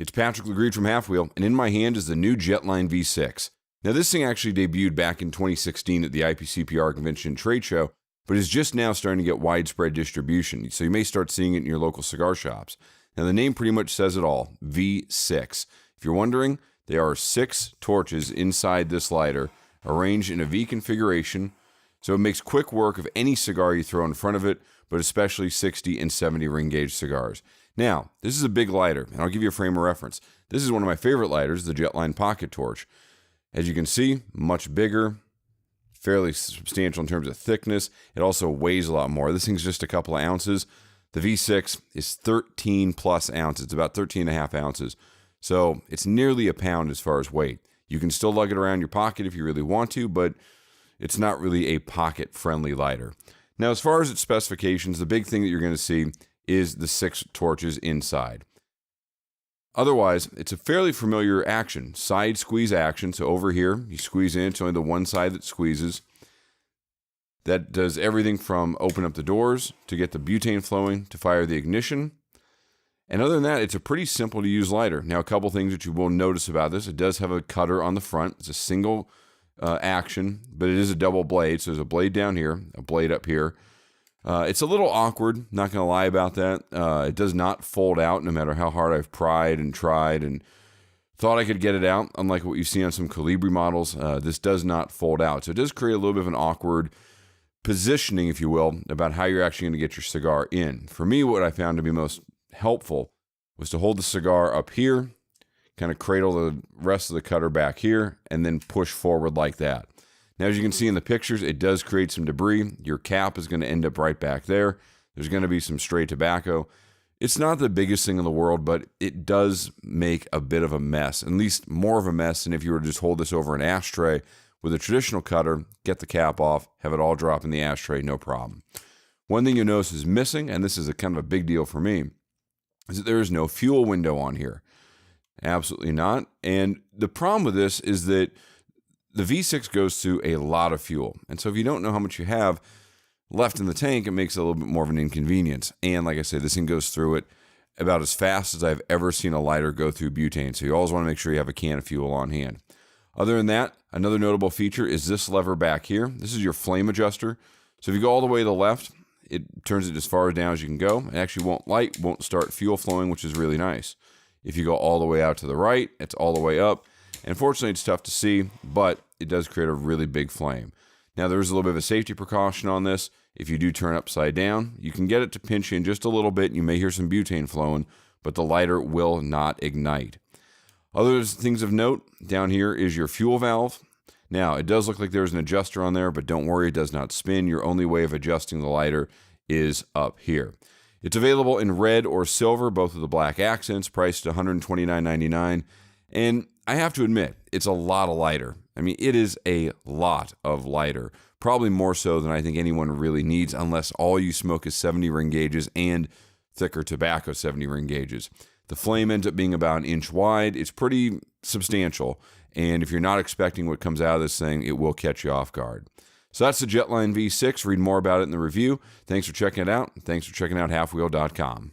It's Patrick Lagreid from Half Wheel, and in my hand is the new JetLine V6. Now, this thing actually debuted back in 2016 at the IPCPR convention trade show, but is just now starting to get widespread distribution, so you may start seeing it in your local cigar shops. Now, the name pretty much says it all, V6. If you're wondering, there are 6 torches inside this lighter, arranged in a V configuration, so it makes quick work of any cigar you throw in front of it, but especially 60 and 70 ring gauge cigars. Now, this is a big lighter, and I'll give you a frame of reference. This is one of my favorite lighters, the JetLine Pocket Torch. As you can see, much bigger, fairly substantial in terms of thickness. It also weighs a lot more. This thing's just a couple of ounces. The V6 is 13 plus ounces. It's about 13 and a half ounces. So it's nearly a pound as far as weight. You can still lug it around your pocket if you really want to, but it's not really a pocket-friendly lighter. Now, as far as its specifications, the big thing that you're going to see is the 6 torches inside. Otherwise, it's a fairly familiar action, side squeeze action. So over here, you squeeze in, it's only the one side that squeezes. That does everything from open up the doors to get the butane flowing to fire the ignition. And other than that, it's a pretty simple to use lighter. Now, a couple things that you will notice about this, it does have a cutter on the front. It's a single action, but it is a double blade. So there's a blade down here, a blade up here. It's a little awkward, not going to lie about that. It does not fold out no matter how hard I've pried and tried and thought I could get it out. Unlike what you see on some Colibri models, this does not fold out. So it does create a little bit of an awkward positioning, if you will, about how you're actually going to get your cigar in. For me, what I found to be most helpful was to hold the cigar up here, kind of cradle the rest of the cutter back here, and then push forward like that. Now, as you can see in the pictures, it does create some debris. Your cap is going to end up right back there. There's going to be some stray tobacco. It's not the biggest thing in the world, but it does make a bit of a mess, at least more of a mess than if you were to just hold this over an ashtray with a traditional cutter, get the cap off, have it all drop in the ashtray, no problem. One thing you'll notice is missing, and this is a kind of a big deal for me, is that there is no fuel window on here. Absolutely not. And the problem with this is that the V6 goes through a lot of fuel. And so if you don't know how much you have left in the tank, it makes it a little bit more of an inconvenience. And like I said, this thing goes through it about as fast as I've ever seen a lighter go through butane. So you always want to make sure you have a can of fuel on hand. Other than that, another notable feature is this lever back here. This is your flame adjuster. So if you go all the way to the left, it turns it as far down as you can go. It actually won't light, won't start fuel flowing, which is really nice. If you go all the way out to the right, it's all the way up. And fortunately, it's tough to see, but it does create a really big flame. Now, there's a little bit of a safety precaution on this. If you do turn upside down, you can get it to pinch in just a little bit, and you may hear some butane flowing, but the lighter will not ignite. Other things of note, down here is your fuel valve. Now, it does look like there's an adjuster on there, but don't worry, it does not spin. Your only way of adjusting the lighter is up here. It's available in red or silver, both of the black accents, priced at $129.99. And I have to admit, it's a lot of lighter. I mean, it is a lot of lighter. Probably more so than I think anyone really needs, unless all you smoke is 70 ring gauges and thicker tobacco 70 ring gauges. The flame ends up being about an inch wide. It's pretty substantial. And if you're not expecting what comes out of this thing, it will catch you off guard. So that's the JetLine V6. Read more about it in the review. Thanks for checking it out. Thanks for checking out halfwheel.com.